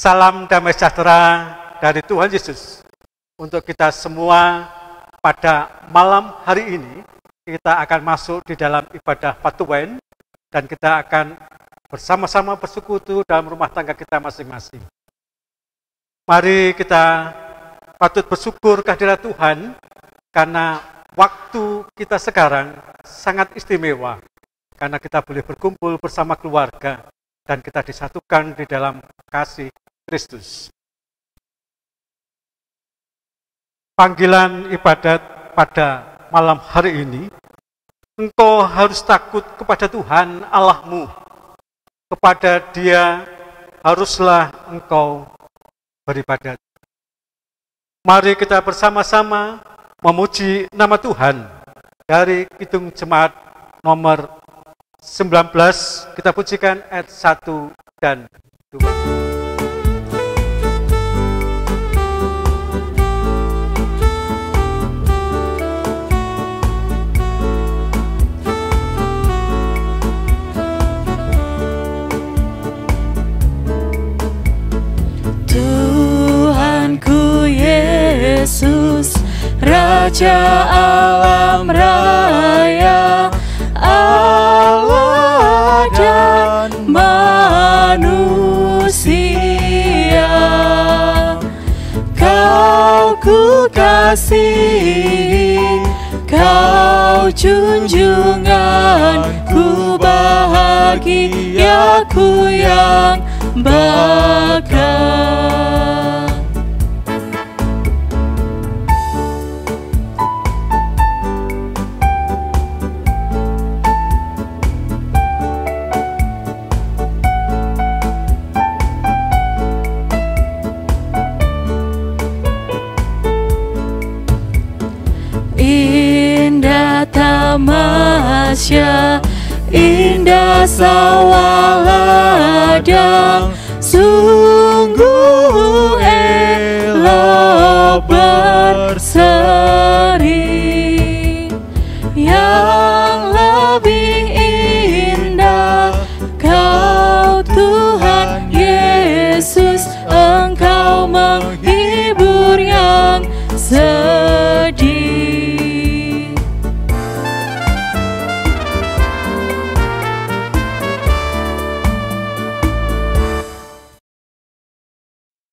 Salam damai sejahtera dari Tuhan Yesus untuk kita semua. Pada malam hari ini kita akan masuk di dalam ibadah Patuwen dan kita akan bersama-sama bersekutu dalam rumah tangga kita masing-masing. Mari kita patut bersyukur kehadirat Tuhan karena waktu kita sekarang sangat istimewa, karena kita boleh berkumpul bersama keluarga dan kita disatukan di dalam kasih Kristus. Panggilan ibadat pada malam hari ini, engkau harus takut kepada Tuhan Allahmu. Kepada Dia haruslah engkau beribadat. Mari kita bersama-sama memuji nama Tuhan dari Kidung Jemaat nomor 19, kita pujikan ayat 1 dan 2. Tuhanku Yesus, Raja alam raya, Allah dan manusia, Kau ku kasihi, Kau junjungan, ku bahagia, ku yang bakal. Indah tamasya, indah sawah ladang, sungguh elok berseri. Yang lebih indah Kau Tuhan Yesus, Engkau menghibur yang sedih.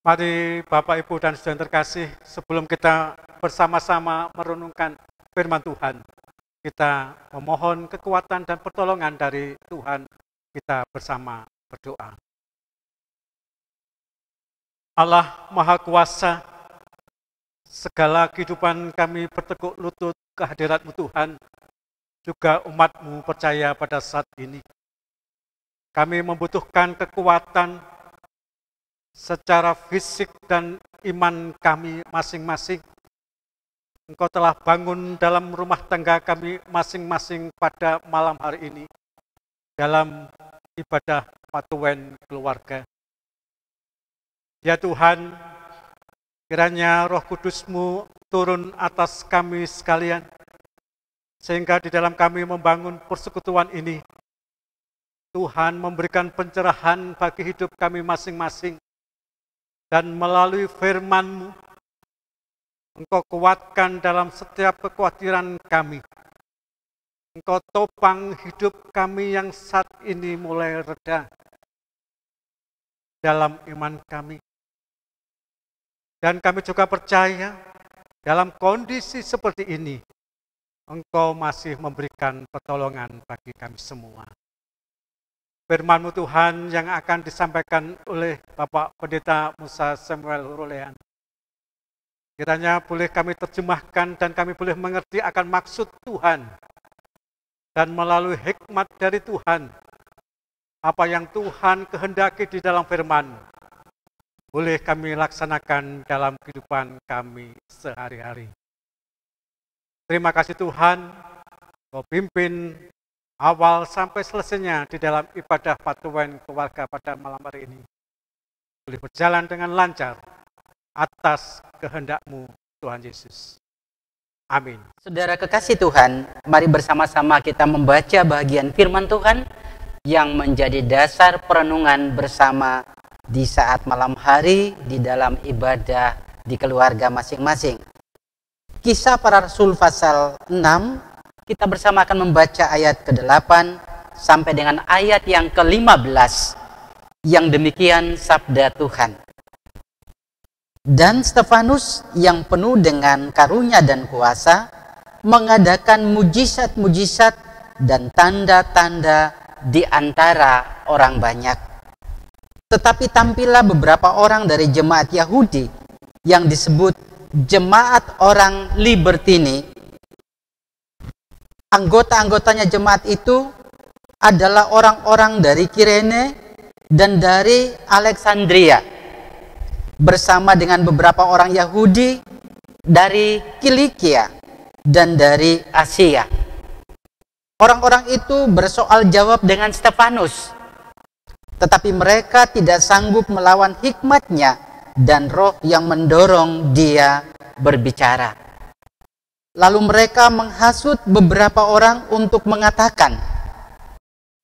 Mari Bapak, Ibu, dan saudara terkasih, sebelum kita bersama-sama merenungkan firman Tuhan, kita memohon kekuatan dan pertolongan dari Tuhan. Kita bersama berdoa. Allah Maha Kuasa, segala kehidupan kami bertekuk lutut kehadirat-Mu Tuhan, juga umat-Mu percaya pada saat ini. Kami membutuhkan kekuatan secara fisik dan iman kami masing-masing. Engkau telah bangun dalam rumah tangga kami masing-masing pada malam hari ini, dalam ibadah Patuwen keluarga. Ya Tuhan, kiranya Roh Kudus-Mu turun atas kami sekalian, sehingga di dalam kami membangun persekutuan ini, Tuhan memberikan pencerahan bagi hidup kami masing-masing. Dan melalui firman-Mu, Engkau kuatkan dalam setiap kekhawatiran kami. Engkau topang hidup kami yang saat ini mulai reda dalam iman kami. Dan kami juga percaya dalam kondisi seperti ini, Engkau masih memberikan pertolongan bagi kami semua. Firman-Mu Tuhan yang akan disampaikan oleh Bapak Pendeta Musa Samuel Hurulean, kiranya boleh kami terjemahkan dan kami boleh mengerti akan maksud Tuhan. Dan melalui hikmat dari Tuhan, apa yang Tuhan kehendaki di dalam firman, boleh kami laksanakan dalam kehidupan kami sehari-hari. Terima kasih Tuhan, Kau pimpin awal sampai selesainya di dalam ibadah Patuwen keluarga pada malam hari ini. Boleh berjalan dengan lancar atas kehendak-Mu Tuhan Yesus. Amin. Saudara kekasih Tuhan, mari bersama-sama kita membaca bagian firman Tuhan yang menjadi dasar perenungan bersama di saat malam hari di dalam ibadah di keluarga masing-masing. Kisah Para Rasul pasal 6, kita bersama akan membaca ayat ke-8 sampai dengan ayat yang ke-15, yang demikian sabda Tuhan. Dan Stefanus yang penuh dengan karunia dan kuasa mengadakan mujizat-mujizat dan tanda-tanda di antara orang banyak. Tetapi tampillah beberapa orang dari jemaat Yahudi yang disebut jemaat orang Libertini. Anggota-anggotanya jemaat itu adalah orang-orang dari Kirene dan dari Alexandria, bersama dengan beberapa orang Yahudi dari Kilikia dan dari Asia. Orang-orang itu bersoal jawab dengan Stefanus, tetapi mereka tidak sanggup melawan hikmatnya dan roh yang mendorong dia berbicara. Lalu mereka menghasut beberapa orang untuk mengatakan,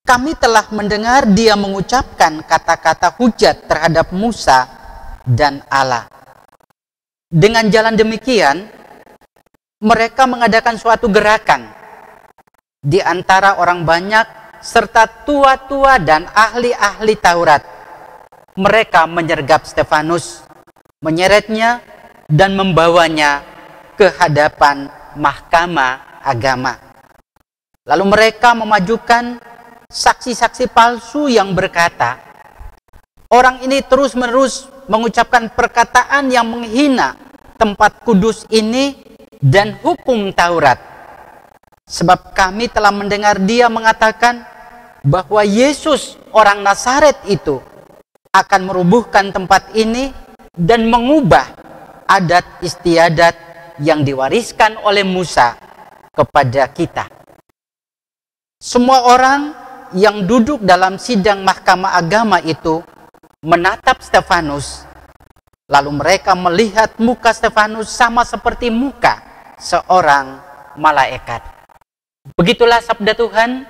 kami telah mendengar dia mengucapkan kata-kata hujat terhadap Musa dan Allah. Dengan jalan demikian, mereka mengadakan suatu gerakan di antara orang banyak serta tua-tua dan ahli-ahli Taurat. Mereka menyergap Stefanus, menyeretnya dan membawanya ke hadapan mahkamah agama. Lalu mereka memajukan saksi-saksi palsu yang berkata, orang ini terus-menerus mengucapkan perkataan yang menghina tempat kudus ini dan hukum Taurat. Sebab kami telah mendengar dia mengatakan bahwa Yesus orang Nazaret itu akan merubuhkan tempat ini dan mengubah adat istiadat yang diwariskan oleh Musa kepada kita. Semua orang yang duduk dalam sidang mahkamah agama itu menatap Stefanus, lalu mereka melihat muka Stefanus sama seperti muka seorang malaikat. Begitulah sabda Tuhan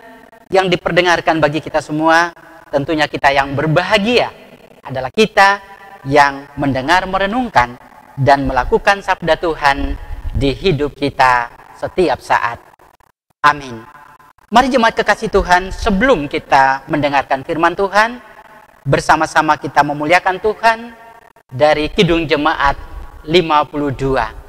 yang diperdengarkan bagi kita semua. Tentunya kita yang berbahagia adalah kita yang mendengar, merenungkan, dan melakukan sabda Tuhan di hidup kita setiap saat. Amin. Mari jemaat kekasih Tuhan, sebelum kita mendengarkan firman Tuhan, bersama-sama kita memuliakan Tuhan dari Kidung Jemaat 52.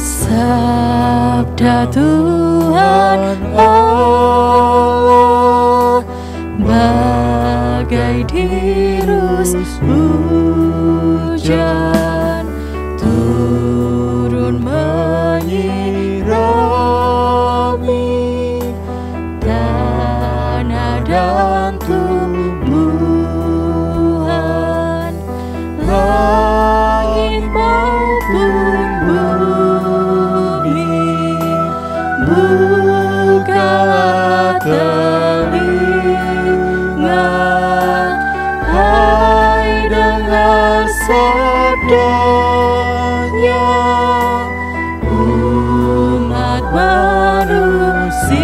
Sabda Tuhan Allah bagai dirus hujan turun menyirami tanah dan tumbuhan, langit maupun bukalah telinga, hai dengar sabdanya, umat manusia.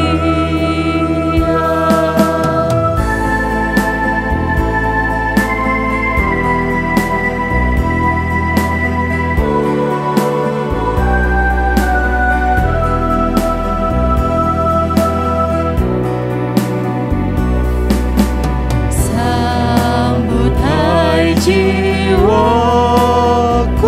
Jiwaku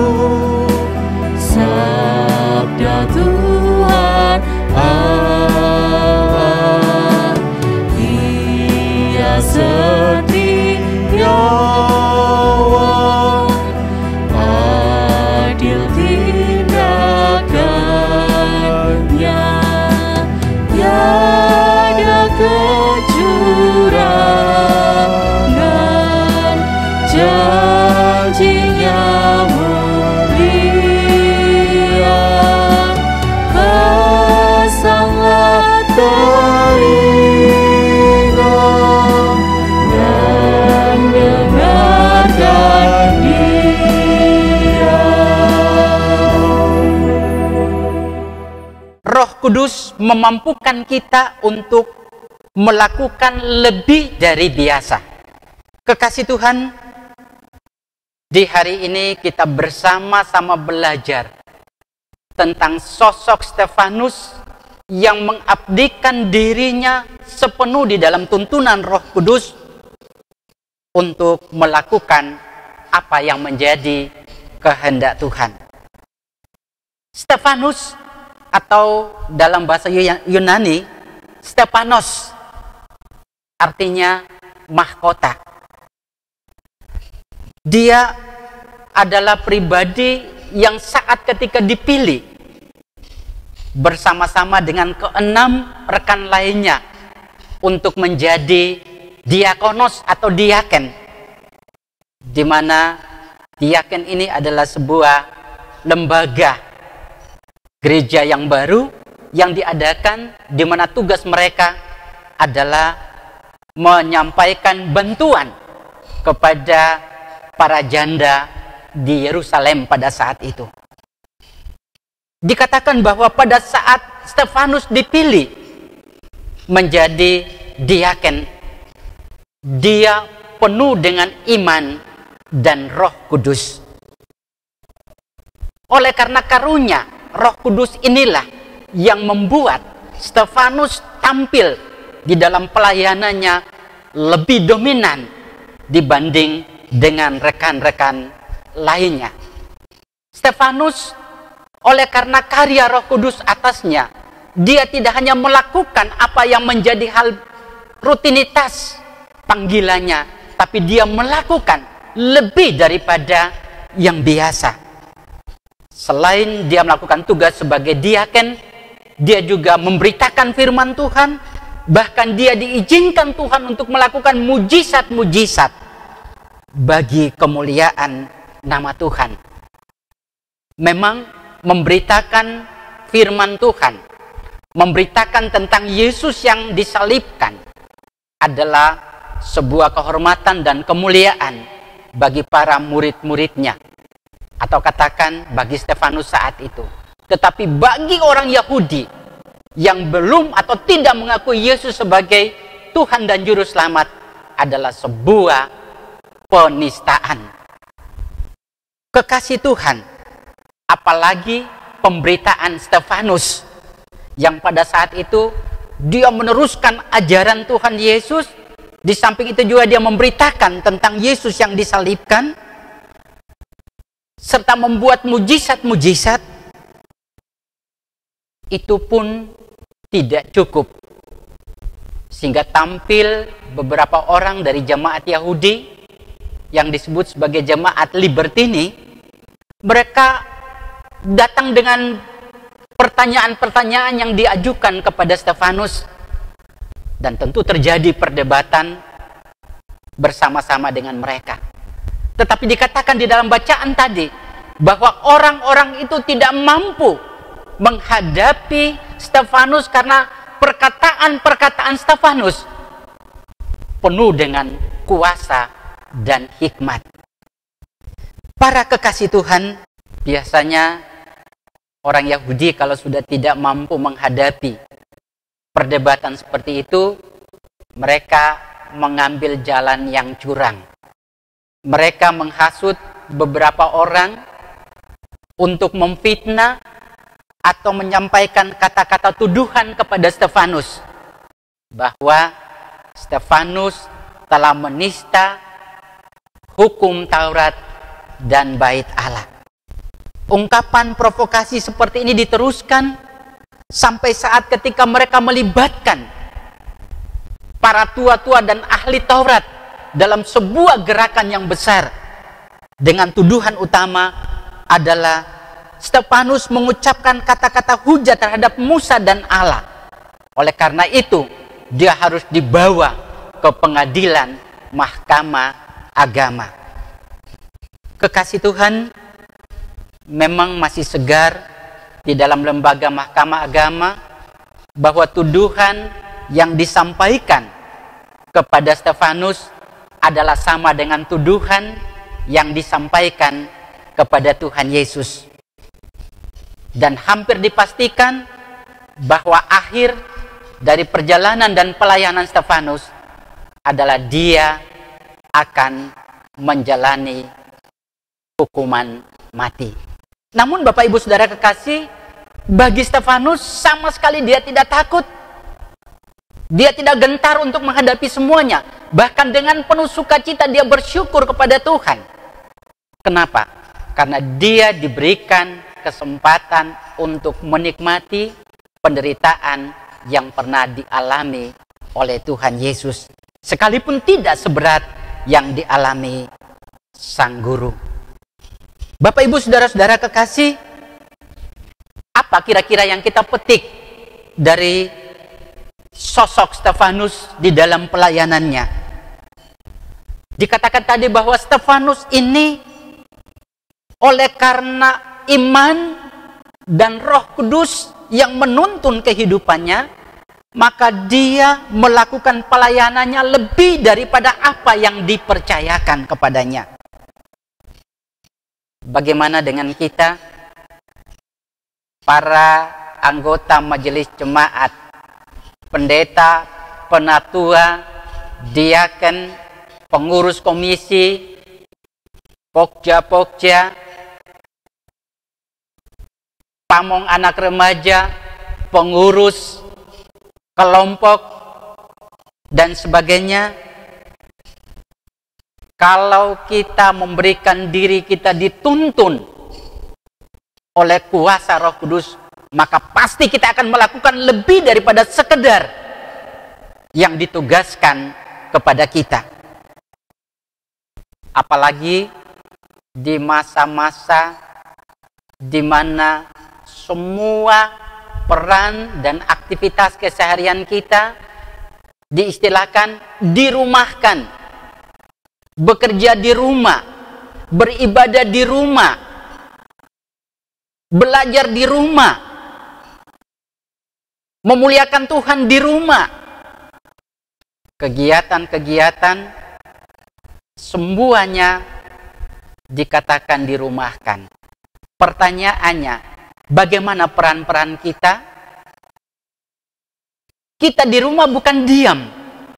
Roh Kudus memampukan kita untuk melakukan lebih dari biasa. Kekasih Tuhan, di hari ini kita bersama-sama belajar tentang sosok Stefanus yang mengabdikan dirinya sepenuh di dalam tuntunan Roh Kudus untuk melakukan apa yang menjadi kehendak Tuhan. Stefanus, atau dalam bahasa Yunani Stepanos, artinya mahkota. Dia adalah pribadi yang saat ketika dipilih bersama-sama dengan keenam rekan lainnya untuk menjadi diakonos atau diaken, di mana diaken ini adalah sebuah lembaga gereja yang baru yang diadakan, di mana tugas mereka adalah menyampaikan bantuan kepada para janda di Yerusalem pada saat itu. Dikatakan bahwa pada saat Stefanus dipilih menjadi diaken, dia penuh dengan iman dan Roh Kudus. Oleh karena karunia Roh Kudus inilah yang membuat Stefanus tampil di dalam pelayanannya lebih dominan dibanding dengan rekan-rekan lainnya. Stefanus, oleh karena karya Roh Kudus atasnya, dia tidak hanya melakukan apa yang menjadi hal rutinitas panggilannya, tapi dia melakukan lebih daripada yang biasa. Selain dia melakukan tugas sebagai diaken, dia juga memberitakan firman Tuhan, bahkan dia diizinkan Tuhan untuk melakukan mujizat-mujizat bagi kemuliaan nama Tuhan. Memang memberitakan firman Tuhan, memberitakan tentang Yesus yang disalibkan adalah sebuah kehormatan dan kemuliaan bagi para murid-muridnya, atau katakan bagi Stefanus saat itu. Tetapi bagi orang Yahudi yang belum atau tidak mengakui Yesus sebagai Tuhan dan Juru Selamat adalah sebuah penistaan. Kekasih Tuhan, apalagi pemberitaan Stefanus yang pada saat itu dia meneruskan ajaran Tuhan Yesus, di samping itu juga dia memberitakan tentang Yesus yang disalibkan, serta membuat mujizat-mujizat. Itu pun tidak cukup, sehingga tampil beberapa orang dari jemaat Yahudi yang disebut sebagai jemaat Libertini. Mereka datang dengan pertanyaan-pertanyaan yang diajukan kepada Stefanus, dan tentu terjadi perdebatan bersama-sama dengan mereka. Tetapi dikatakan di dalam bacaan tadi bahwa orang-orang itu tidak mampu menghadapi Stefanus karena perkataan-perkataan Stefanus penuh dengan kuasa dan hikmat. Para kekasih Tuhan, biasanya orang Yahudi kalau sudah tidak mampu menghadapi perdebatan seperti itu, mereka mengambil jalan yang curang. Mereka menghasut beberapa orang untuk memfitnah atau menyampaikan kata-kata tuduhan kepada Stefanus bahwa Stefanus telah menista hukum Taurat dan bait Allah. Ungkapan provokasi seperti ini diteruskan sampai saat ketika mereka melibatkan para tua-tua dan ahli Taurat dalam sebuah gerakan yang besar, dengan tuduhan utama adalah Stefanus mengucapkan kata-kata hujat terhadap Musa dan Allah. Oleh karena itu, dia harus dibawa ke pengadilan mahkamah agama. Kekasih Tuhan, memang masih segar di dalam lembaga mahkamah agama bahwa tuduhan yang disampaikan kepada Stefanus adalah sama dengan tuduhan yang disampaikan kepada Tuhan Yesus. Dan hampir dipastikan bahwa akhir dari perjalanan dan pelayanan Stefanus adalah dia akan menjalani hukuman mati. Namun Bapak Ibu Saudara kekasih, bagi Stefanus sama sekali dia tidak takut. Dia tidak gentar untuk menghadapi semuanya. Bahkan dengan penuh sukacita dia bersyukur kepada Tuhan. Kenapa? Karena dia diberikan kesempatan untuk menikmati penderitaan yang pernah dialami oleh Tuhan Yesus. Sekalipun tidak seberat yang dialami Sang Guru. Bapak Ibu Saudara-saudara kekasih, apa kira-kira yang kita petik dari sosok Stefanus di dalam pelayanannya? Dikatakan tadi bahwa Stefanus ini oleh karena iman dan Roh Kudus yang menuntun kehidupannya, maka dia melakukan pelayanannya lebih daripada apa yang dipercayakan kepadanya. Bagaimana dengan kita, para anggota majelis jemaat, pendeta, penatua, diaken, pengurus komisi, pokja-pokja, pamong anak remaja, pengurus kelompok, dan sebagainya. Kalau kita memberikan diri kita dituntun oleh kuasa Roh Kudus, maka pasti kita akan melakukan lebih daripada sekedar yang ditugaskan kepada kita. Apalagi di masa-masa di mana semua peran dan aktivitas keseharian kita diistilahkan dirumahkan. Bekerja di rumah, beribadah di rumah, belajar di rumah, memuliakan Tuhan di rumah. Kegiatan-kegiatan semuanya dikatakan dirumahkan. Pertanyaannya, bagaimana peran-peran kita? Kita di rumah bukan diam,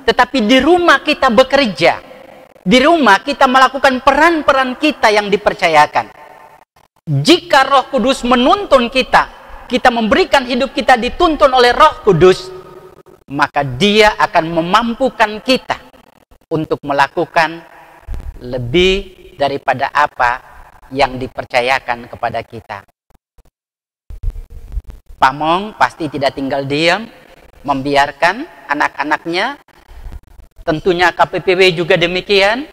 tetapi di rumah kita bekerja. Di rumah kita melakukan peran-peran kita yang dipercayakan. Jika Roh Kudus menuntun kita, kita memberikan hidup kita dituntun oleh Roh Kudus, maka Dia akan memampukan kita untuk melakukan lebih daripada apa yang dipercayakan kepada kita. Pamong pasti tidak tinggal diam, membiarkan anak-anaknya. Tentunya KPPW juga demikian.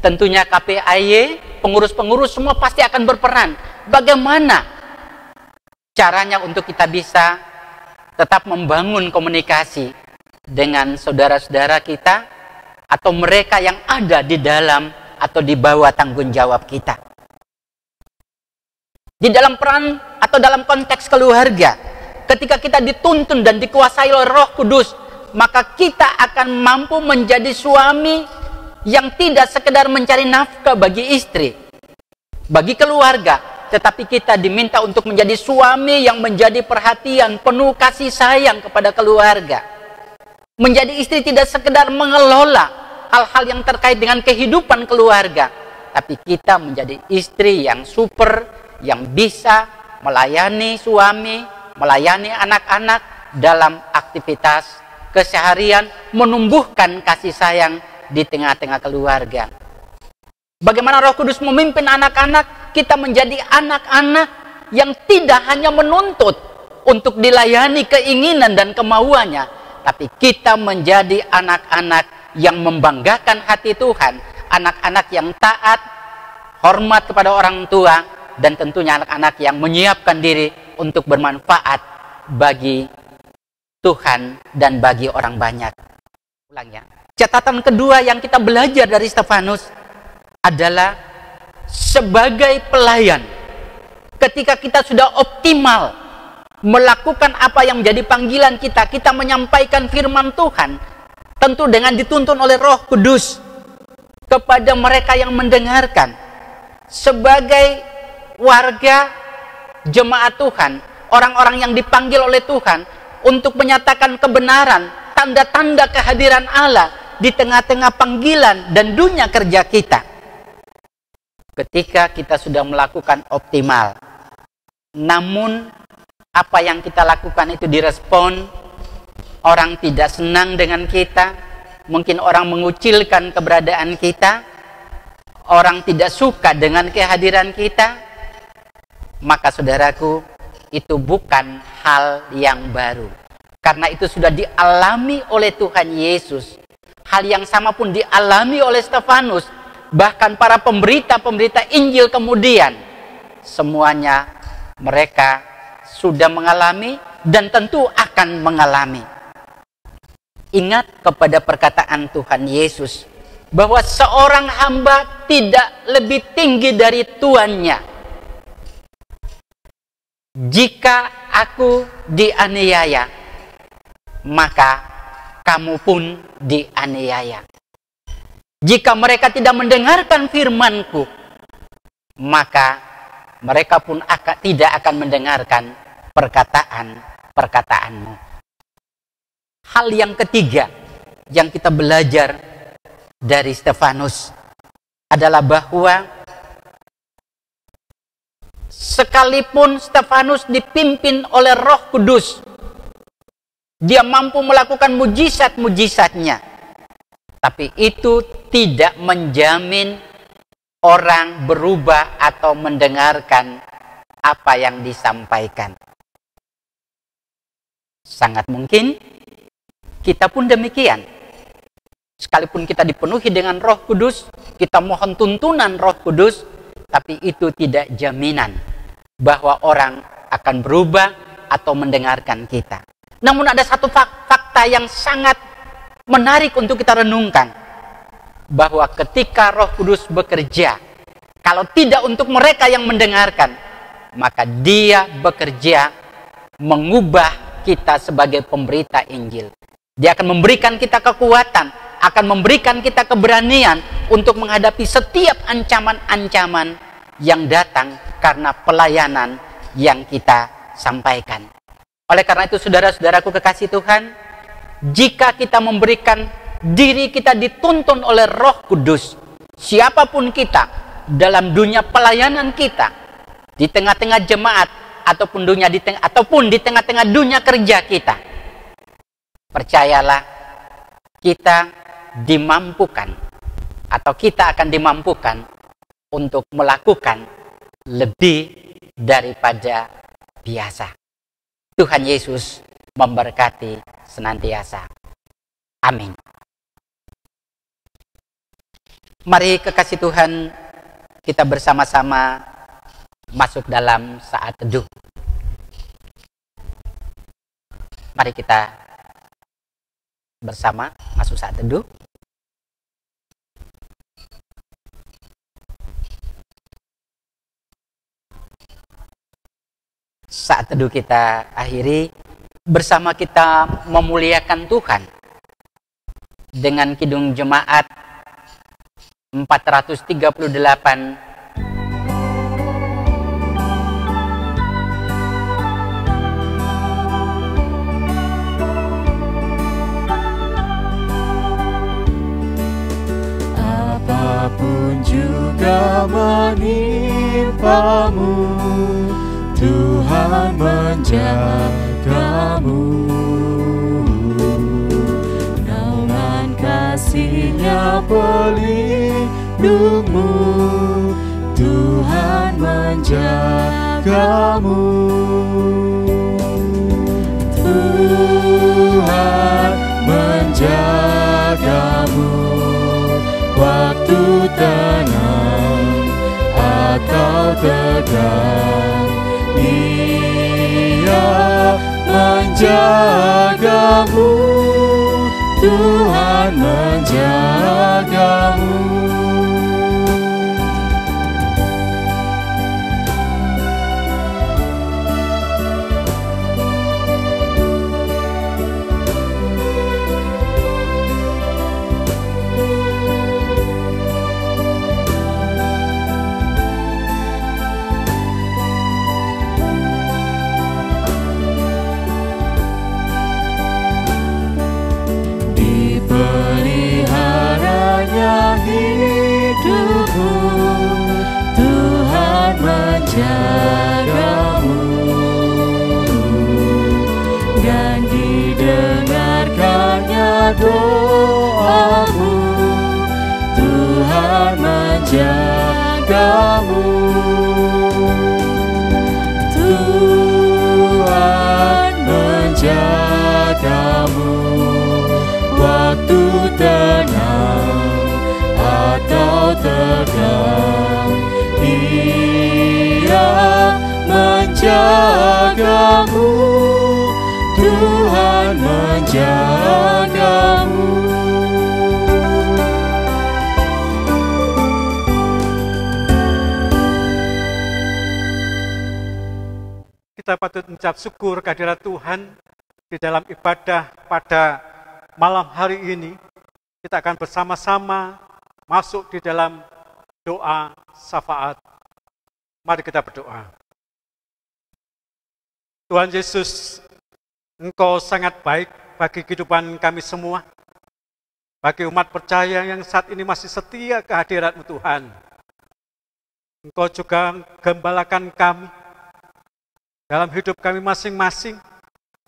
Tentunya KPAY, pengurus-pengurus semua pasti akan berperan. Bagaimana caranya untuk kita bisa tetap membangun komunikasi dengan saudara-saudara kita atau mereka yang ada di dalam atau di bawah tanggung jawab kita. Di dalam peran atau dalam konteks keluarga, ketika kita dituntun dan dikuasai oleh Roh Kudus, maka kita akan mampu menjadi suami yang tidak sekedar mencari nafkah bagi istri, bagi keluarga, tetapi kita diminta untuk menjadi suami yang menjadi perhatian, penuh kasih sayang kepada keluarga. Menjadi istri tidak sekedar mengelola hal-hal yang terkait dengan kehidupan keluarga, tapi kita menjadi istri yang super, yang bisa melayani suami, melayani anak-anak dalam aktivitas keseharian, menumbuhkan kasih sayang di tengah-tengah keluarga. Bagaimana Roh Kudus memimpin anak-anak, kita menjadi anak-anak yang tidak hanya menuntut untuk dilayani keinginan dan kemauannya, tapi kita menjadi anak-anak yang membanggakan hati Tuhan, anak-anak yang taat, hormat kepada orang tua, dan tentunya anak-anak yang menyiapkan diri untuk bermanfaat bagi Tuhan dan bagi orang banyak. Ulangnya, catatan kedua yang kita belajar dari Stefanus adalah sebagai pelayan. Ketika kita sudah optimal melakukan apa yang menjadi panggilan kita, kita menyampaikan firman Tuhan, tentu dengan dituntun oleh Roh Kudus kepada mereka yang mendengarkan. Sebagai warga jemaat Tuhan, orang-orang yang dipanggil oleh Tuhan untuk menyatakan kebenaran, tanda-tanda kehadiran Allah di tengah-tengah panggilan dan dunia kerja kita. Ketika kita sudah melakukan optimal, namun apa yang kita lakukan itu direspon, orang tidak senang dengan kita, mungkin orang mengucilkan keberadaan kita, orang tidak suka dengan kehadiran kita, maka saudaraku, itu bukan hal yang baru. Karena itu sudah dialami oleh Tuhan Yesus. Hal yang sama pun dialami oleh Stefanus. Bahkan para pemberita-pemberita Injil kemudian. Semuanya mereka sudah mengalami dan tentu akan mengalami. Ingat kepada perkataan Tuhan Yesus. Bahwa seorang hamba tidak lebih tinggi dari tuannya. Jika aku dianiaya, maka kamu pun dianiaya. Jika mereka tidak mendengarkan firman-Ku, maka mereka pun tidak akan mendengarkan perkataan-perkataanmu. Hal yang ketiga yang kita belajar dari Stefanus adalah bahwa sekalipun Stefanus dipimpin oleh Roh Kudus, dia mampu melakukan mujizat-mujizatnya. Tapi itu tidak menjamin orang berubah atau mendengarkan apa yang disampaikan. Sangat mungkin kita pun demikian. Sekalipun kita dipenuhi dengan Roh Kudus, kita mohon tuntunan Roh Kudus, tapi itu tidak jaminan bahwa orang akan berubah atau mendengarkan kita. Namun ada satu fakta yang sangat menarik untuk kita renungkan. Bahwa ketika Roh Kudus bekerja, kalau tidak untuk mereka yang mendengarkan, maka Dia bekerja mengubah kita sebagai pemberita Injil. Dia akan memberikan kita kekuatan, akan memberikan kita keberanian untuk menghadapi setiap ancaman-ancaman yang datang karena pelayanan yang kita sampaikan. Oleh karena itu, saudara-saudaraku kekasih Tuhan, jika kita memberikan diri kita dituntun oleh Roh Kudus, siapapun kita dalam dunia pelayanan kita, di tengah-tengah jemaat ataupun di tengah-tengah dunia kerja kita, percayalah, kita dimampukan atau kita akan dimampukan untuk melakukan lebih daripada biasa. Tuhan Yesus memberkati senantiasa. Amin. Mari kekasih Tuhan, kita bersama-sama masuk dalam saat teduh. Mari kita bersama masuk saat teduh. Saat teduh kita akhiri bersama kita memuliakan Tuhan dengan kidung jemaat 438. Apapun juga menimpamu, Tuhan menjagamu. Naungan kasih-Nya pelindungmu, Tuhan menjagamu. Tuhan menjagamu waktu tenang atau tegang. Dia menjagamu, Tuhan menjagamu. menjagamu dan didengarkannya doamu. Tuhan menjagamu, Tuhan menjagamu waktu tenang atau tegang. Ia menjagamu, Tuhan menjagamu. Kita patut mengucap syukur kehadirat Tuhan di dalam ibadah pada malam hari ini. Kita akan bersama-sama masuk di dalam doa syafaat. Mari kita berdoa. Tuhan Yesus, Engkau sangat baik bagi kehidupan kami semua, bagi umat percaya yang saat ini masih setia kehadirat-Mu Tuhan. Engkau juga gembalakan kami dalam hidup kami masing-masing,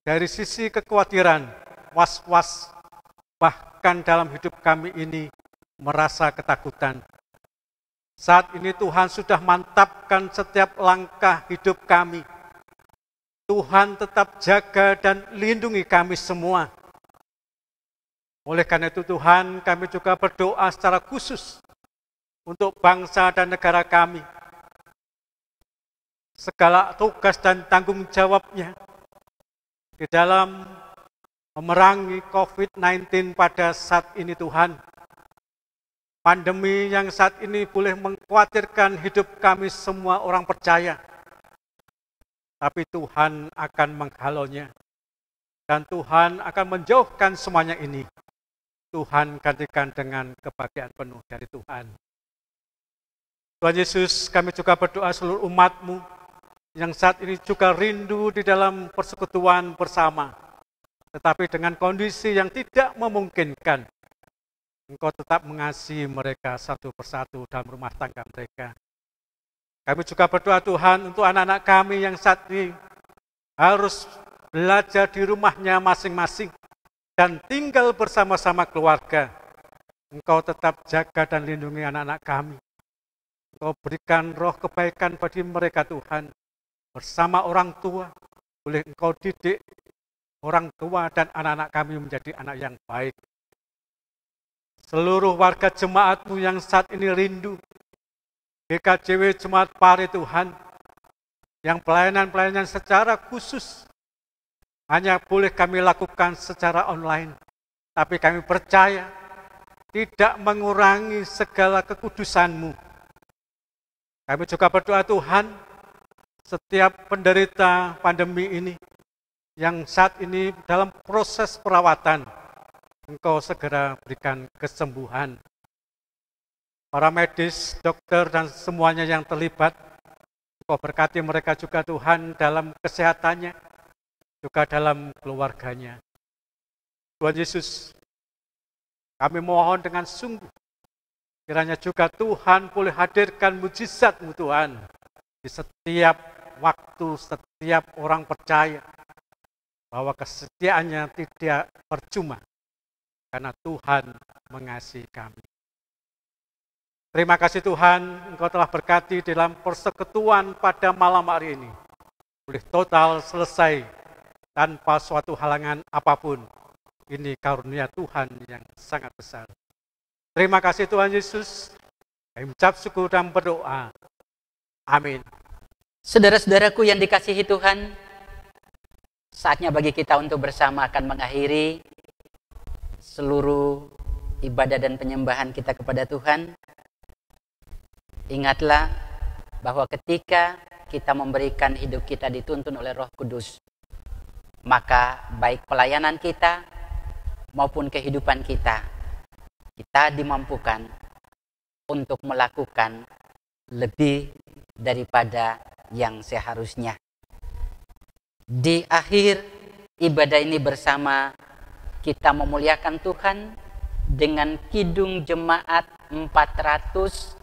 dari sisi kekhawatiran, was-was, bahkan dalam hidup kami ini merasa ketakutan. Saat ini Tuhan sudah mantapkan setiap langkah hidup kami. Tuhan tetap jaga dan lindungi kami semua. Oleh karena itu Tuhan, kami juga berdoa secara khusus untuk bangsa dan negara kami. Segala tugas dan tanggung jawabnya di dalam memerangi COVID-19 pada saat ini Tuhan. Pandemi yang saat ini boleh mengkhawatirkan hidup kami semua orang percaya. Tapi Tuhan akan menghalaunya. Dan Tuhan akan menjauhkan semuanya ini. Tuhan gantikan dengan kebahagiaan penuh dari Tuhan. Tuhan Yesus, kami juga berdoa seluruh umat-Mu yang saat ini juga rindu di dalam persekutuan bersama. Tetapi dengan kondisi yang tidak memungkinkan, Engkau tetap mengasihi mereka satu persatu dalam rumah tangga mereka. Kami juga berdoa Tuhan untuk anak-anak kami yang saat ini harus belajar di rumahnya masing-masing dan tinggal bersama-sama keluarga. Engkau tetap jaga dan lindungi anak-anak kami. Engkau berikan roh kebaikan bagi mereka Tuhan. Bersama orang tua, boleh Engkau didik orang tua dan anak-anak kami menjadi anak yang baik. Seluruh warga jemaat-Mu yang saat ini rindu, GKJW Jemaat Pare Tuhan, yang pelayanan-pelayanan secara khusus hanya boleh kami lakukan secara online, tapi kami percaya tidak mengurangi segala kekudusan-Mu. Kami juga berdoa Tuhan, setiap penderita pandemi ini yang saat ini dalam proses perawatan, Engkau segera berikan kesembuhan. Para medis, dokter, dan semuanya yang terlibat, Engkau berkati mereka juga Tuhan dalam kesehatannya, juga dalam keluarganya. Tuhan Yesus, kami mohon dengan sungguh, kiranya juga Tuhan boleh hadirkan mujizat-Mu Tuhan, di setiap waktu, setiap orang percaya bahwa kesetiaannya tidak percuma karena Tuhan mengasihi kami. Terima kasih Tuhan, Engkau telah berkati dalam persekutuan pada malam hari ini. Boleh total selesai tanpa suatu halangan apapun. Ini karunia Tuhan yang sangat besar. Terima kasih Tuhan Yesus. Kami ucap syukur dan berdoa. Amin. Saudara-saudaraku yang dikasihi Tuhan, saatnya bagi kita untuk bersama akan mengakhiri seluruh ibadah dan penyembahan kita kepada Tuhan. Ingatlah bahwa ketika kita memberikan hidup kita dituntun oleh Roh Kudus, maka baik pelayanan kita maupun kehidupan kita dimampukan untuk melakukan lebih daripada yang seharusnya. Di akhir ibadah ini bersama, kita memuliakan Tuhan dengan Kidung Jemaat 445.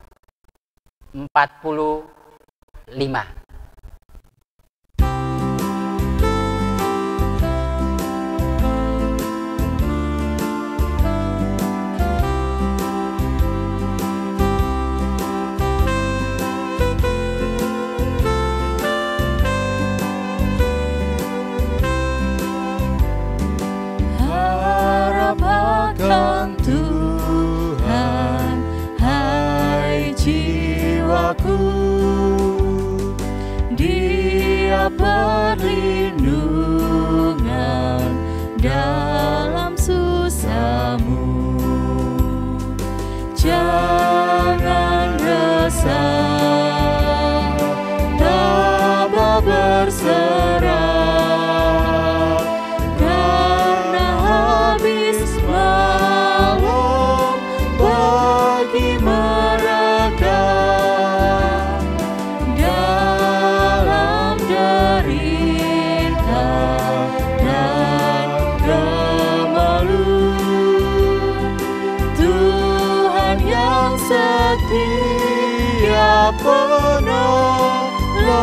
penolongmu.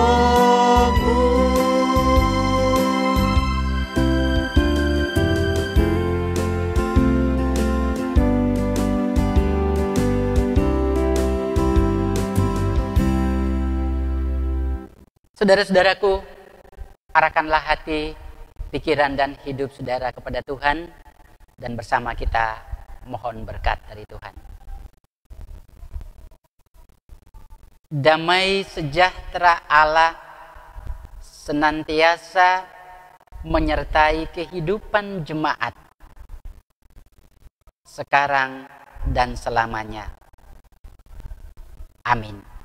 Saudara-saudaraku, arahkanlah hati, pikiran dan hidup saudara kepada Tuhan, dan bersama kita mohon berkat dari Tuhan. Damai sejahtera Allah senantiasa menyertai kehidupan jemaat sekarang dan selamanya. Amin.